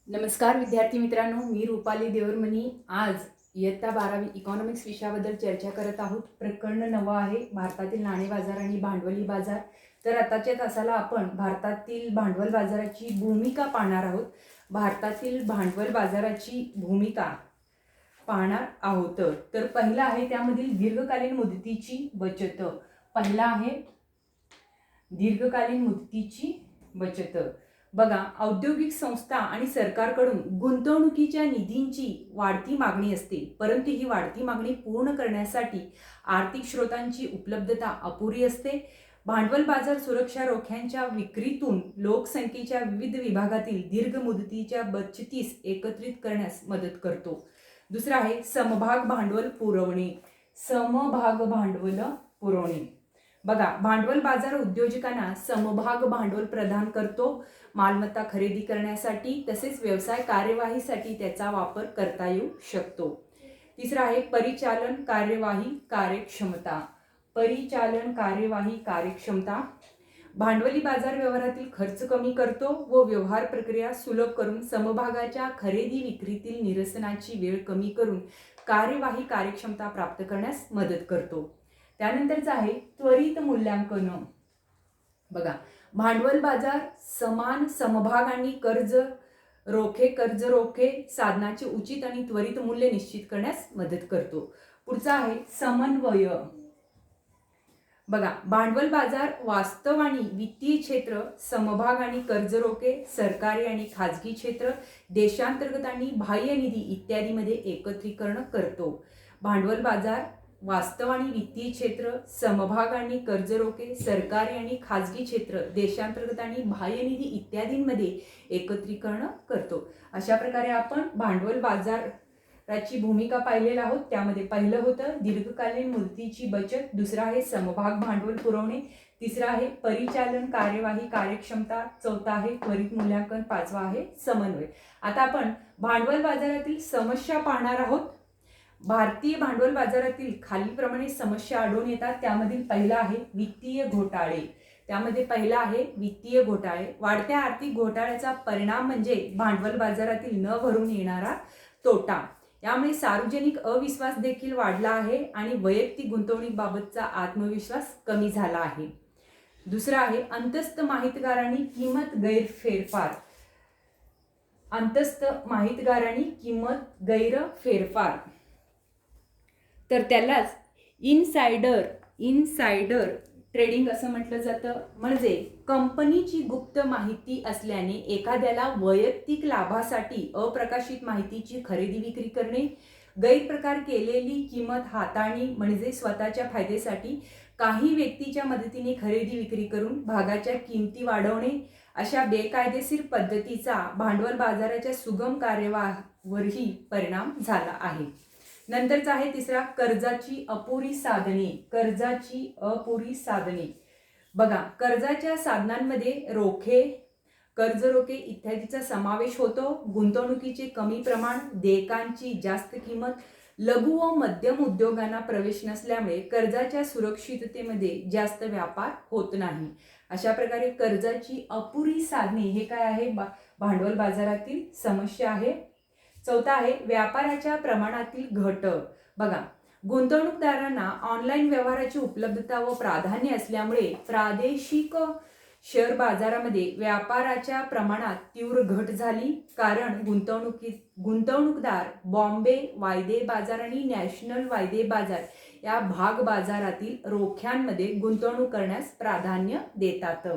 नमस्कार विद्यार्थी मित्रांनो, मी रुपाली देवरमनी आज इयत्ता 12वी इकॉनॉमिक्स विषयाबद्दल चर्चा करत आहोत। प्रकरण 9 आहे भारतातील नाणे बाजार आणि भांडवली बाजार। तर आताच्या तासाला आपण भारतातील भांडवल बाजाराची भूमिका पाहणार आहोत। भारतातील भांडवल बाजाराची भूमिका पाहणार आहोत। तर पहिला आहे त्यामधील दीर्घकालीन मुदतीची बचत। पहिला आहे दीर्घकालीन मुदतीची बचत। बघा, औद्योगिक संस्था आणि सरकारकडून गुंतवणुकीच्या निधींची वाढती मागणी असते, परंतु ही वाढती मागणी पूर्ण करण्यासाठी आर्थिक स्रोतांची उपलब्धता अपुरी असते। भांडवल बाजार सुरक्षा रोख्यांच्या विक्रीतून लोकसंख्येच्या विविध विभागातील दीर्घ मुदतीच्या बचतीस एकत्रित करण्यास मदत करतो। दुसरा आहे समभाग भांडवल पुरवणे। समभाग भांडवल पुरवणे। बघा, भांडवल बाजार उद्योजकांना समभाग भांडवल प्रदान करतो। मालमत्ता खरेदी करण्यासाठी तसेच व्यवसाय कार्यवाहीसाठी त्याचा वापर करता येऊ शकतो। तिसरा आहे परिचालन कार्यवाही कार्यक्षमता। परिचालन कार्यवाही कार्यक्षमता भांडवली बाजार व्यवहारातील खर्च कमी करतो व व्यवहार प्रक्रिया सुलभ करून समभागाच्या खरेदी विक्रीतील निरसनाची वेळ कमी करून कार्यवाही कार्यक्षमता प्राप्त करण्यास मदत करतो। त्यानंतरचा आहे त्वरित मूल्यांकन। बघा, भांडवल बाजार समान समभाग आणि कर्ज रोखे साधनाचे उचित आणि त्वरित मूल्य निश्चित करण्यास मदत करतो। पुढचा आहे समन्वय। बघा, भांडवल बाजार वास्तव आणि वित्तीय क्षेत्र, समभाग आणि कर्ज रोखे, सरकारी आणि खाजगी क्षेत्र, देशांतर्गत आणि बाह्य निधी इत्यादीमध्ये एकत्रीकरण करतो। भांडवल बाजार वास्तव आणि वित्तीय क्षेत्र, समभाग आणि कर्ज रोखे, सरकारी आणि खाजगी क्षेत्र, देशांतर्गत आणि बाह्य निधी इत्यादींमध्ये एकत्रीकरण करतो। अशा प्रकारे आपण भांडवल बाजाराची भूमिका पाहिलेली आहोत। त्यामध्ये पहिलं होतं दीर्घकालीन मुदतीची बचत, दुसरा आहे समभाग भांडवल पुरवणे, तिसरा आहे परिचालन कार्यवाही कार्यक्षमता, चौथा आहे त्वरित मूल्यांकन, पाचवा आहे समन्वय। आता आपण भांडवल बाजारातील समस्या पाहणार आहोत। भारतीय भांडवल बाजारातील खालीलप्रमाणे समस्या आढळून येतात। त्यामधील पहिला आहे वित्तीय घोटाळे। त्यामध्ये पहिला आहे वित्तीय घोटाळे। वाढत्या आर्थिक घोटाळ्याचा परिणाम म्हणजे भांडवल बाजारातील न भरून येणारा तोटा। यामुळे सार्वजनिक अविश्वास देखील वाढला आहे आणि वैयक्तिक गुंतवणुकीबाबतचा आत्मविश्वास कमी झाला आहे। दुसरा आहे अंतस्थ माहितगारांनी किंमत गैरफेरफार। अंतस्थ माहितगारांनी किंमत गैरफेरफार, तर त्यालाच इनसाइडर ट्रेडिंग असं म्हटलं जातं। म्हणजे कंपनीची गुप्त माहिती असल्याने एखाद्याला वैयक्तिक लाभासाठी अप्रकाशित माहितीची खरेदी विक्री करणे, गैरप्रकार केलेली किंमत हाताळणी म्हणजे स्वतःच्या फायद्यासाठी काही व्यक्तीच्या मदतीने खरेदी विक्री करून भागाच्या किमती वाढवणे, अशा बेकायदेशीर पद्धतीचा भांडवल बाजाराच्या सुगम कार्यवाहीवरही परिणाम झाला आहे। नंतरचा आहे तिसरा कर्जाची अपुरी साधने। कर्जाची अपुरी साधने। बघा, कर्जाच्या साधनांमध्ये रोखे, कर्ज रोखे इत्यादीचा समावेश होतो। गुंतवणुकीचे कमी प्रमाण, देयकांची जास्त किंमत, लघु व मध्यम उद्योगांना प्रवेश नसल्यामुळे कर्जाच्या सुरक्षिततेमध्ये जास्त व्यापार होत नाही। अशा प्रकारे कर्जाची अपुरी साधने हे काय आहे, भांडवल बाजारातील समस्या आहे। चौथा आहे व्यापाराच्या प्रमाणातील घट। बघा, गुंतवणूकदारांना ऑनलाईन व्यवहाराची उपलब्धता व प्राधान्य असल्यामुळे प्रादेशिक शेअर बाजारामध्ये व्यापाराच्या प्रमाणात तीव्र घट झाली, कारण गुंतवणूकदार बॉम्बे वायदे बाजार आणि नॅशनल वायदे बाजार या भाग बाजारातील रोख्यांमध्ये गुंतवणूक करण्यास प्राधान्य देतात।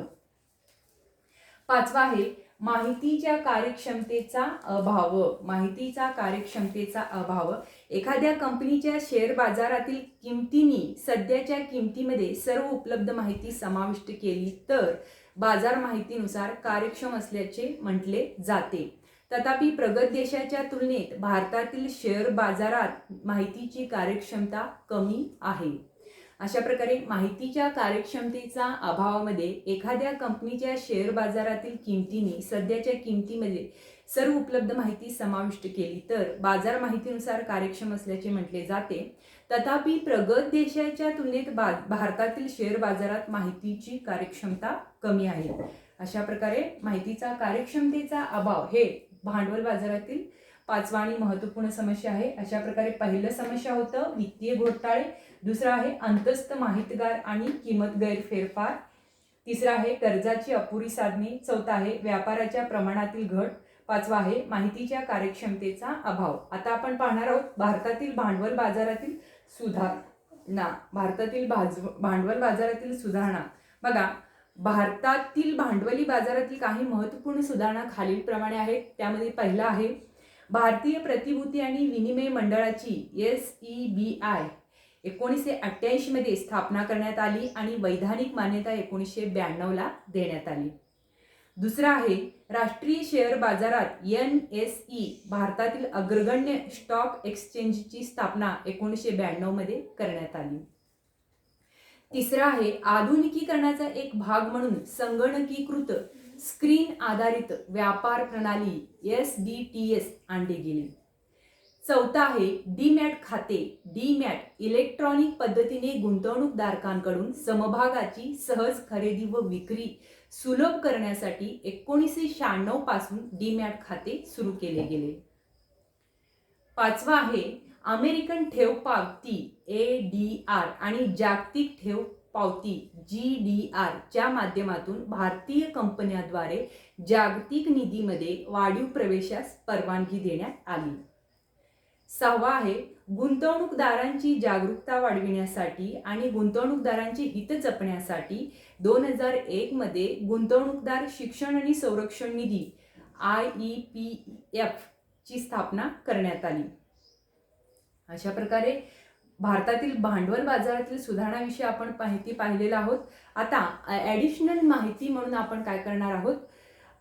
पाचवा आहे माहितीच्या कार्यक्षमतेचा अभाव। माहितीचा कार्यक्षमतेचा अभाव। एखाद्या कंपनीच्या शेअर बाजारातील किमतींनी सध्याच्या किमतीमध्ये सर्व उपलब्ध माहिती समाविष्ट केली तर बाजार माहितीनुसार कार्यक्षम असल्याचे म्हटले जाते। तथापि प्रगत देशाच्या तुलनेत भारतातील शेअर बाजारात माहितीची कार्यक्षमता कमी आहे। अशा प्रकारे माहितीच्या कार्यक्षमतेचा अभावामध्ये एखाद्या कंपनीच्या शेअर बाजारातील किमतींनी सध्याच्या किमतीमध्ये सर्व उपलब्ध माहिती समाविष्ट केली तर बाजार माहितीनुसार कार्यक्षम असल्याचे म्हटले जाते। तथापि प्रगत देशाच्या तुलनेत भारतातील शेअर बाजारात माहितीची कार्यक्षमता कमी आहे। अशा प्रकारे माहितीचा कार्यक्षमतेचा अभाव हे भांडवल बाजारातील पाचवा आणि महत्त्वपूर्ण समस्या आहे. अशा प्रकारे पहिलं समस्या होतं वित्तीय घोटाळे, दुसरं आहे अंतस्थ माहितगार आणि किंमत गैरफेरफार, तिसरं आहे कर्जाची अपुरी साधने, चौथा आहे व्यापाराच्या प्रमाणातील घट, पाचवा आहे माहितीच्या कार्यक्षमतेचा अभाव. आता आपण पाहणार आहोत भारतातील भांडवल बाजारातील सुधारणा. भांडवल बाजारातील सुधारणा बघा, भारतातील भांडवली बाजारातील काही महत्त्वपूर्ण सुधारणा खालीलप्रमाणे आहेत. त्यामध्ये पहिला आहे भारतीय प्रतिभूती आणि विनिमय मंडळाची SEBI 1988 मध्ये स्थापना करण्यात आली आणि वैधानिक मान्यता 1992 देण्यात आली. दुसरा आहे राष्ट्रीय शेअर बाजारात NSE भारतातील अग्रगण्य स्टॉक एक्सचेंजची स्थापना 1992 मध्ये करण्यात आली. तिसरा आहे आधुनिकीकरणाचा एक भाग म्हणून संगणकीकृत स्क्रीन आधारित व्यापार प्रणाली SDTS आणली गेली. चौथा आहे डीमॅट खाते. डीमॅट इलेक्ट्रॉनिक पद्धतीने गुंतवणूकदारांकडून समभागाची सहज खरेदी व विक्री सुलभ करण्यासाठी 1996 पासून डीमॅट खाते सुरू केले गेले. पाचवा आहे अमेरिकन ठेव पावती ADR आणि जागतिक ठेव पावती GDR च्या माध्यमातून भारतीय कंपन्यांद्वारे जागतिक निधीमध्ये वाढीव प्रवेशास परवानगी देण्यात आली. सहावा आहे गुंतवणूकदारांची जागरूकता वाढविण्यासाठी आणि गुंतवणूकदारांचे हित जपण्यासाठी 2001 मध्ये गुंतवणूकदार शिक्षण आणि संरक्षण निधी IEPF ची स्थापना करण्यात आली. अशा प्रकारे भारतातील भांडवल बाजारातील सुधारणाविषयी आपण माहिती पाहिलेला आहोत. आता ॲडिशनल माहिती म्हणून आपण काय करणार आहोत,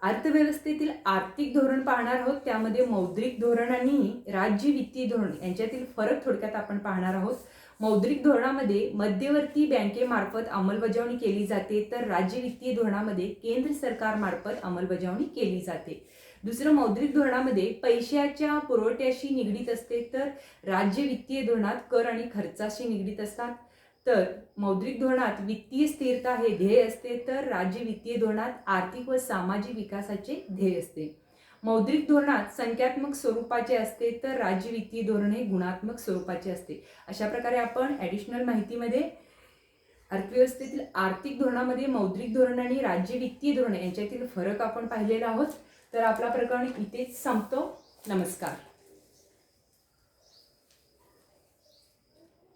अर्थव्यवस्थेतील आर्थिक धोरण पाहणार आहोत. त्यामध्ये मौद्रिक धोरण आणि राज्य वित्तीय धोरण यांच्यातील फरक थोडक्यात आपण पाहणार आहोत. मौद्रिक धोरणामध्ये मध्यवर्ती बँकेमार्फत अंमलबजावणी केली जाते, तर राज्य वित्तीय धोरणामध्ये केंद्र सरकारमार्फत अंमलबजावणी केली जाते. दुसरं मौद्रिक धोरणामध्ये पैशाच्या पुरवठ्याशी निगडीत असते, तर राज्य वित्तीय धोरणात कर आणि खर्चाशी निगडीत असतात. तर मौद्रिक धोरणात वित्तीय स्थिरता हे ध्येय असते, तर राज्य वित्तीय धोरणात आर्थिक व सामाजिक विकासाचे ध्येय असते. मौद्रिक धोरणात संख्यात्मक स्वरूपाचे असते, तर राज्य वित्तीय धोरण हे गुणात्मक स्वरूपाचे असते. अशा प्रकारे आपण ॲडिशनल माहितीमध्ये अर्थव्यवस्थेतील आर्थिक धोरणामध्ये मौद्रिक धोरण आणि राज्य वित्तीय धोरण यांच्यातील फरक आपण पाहिलेला आहोत. तर आपला प्रकरण इथेच संपतो. नमस्कार.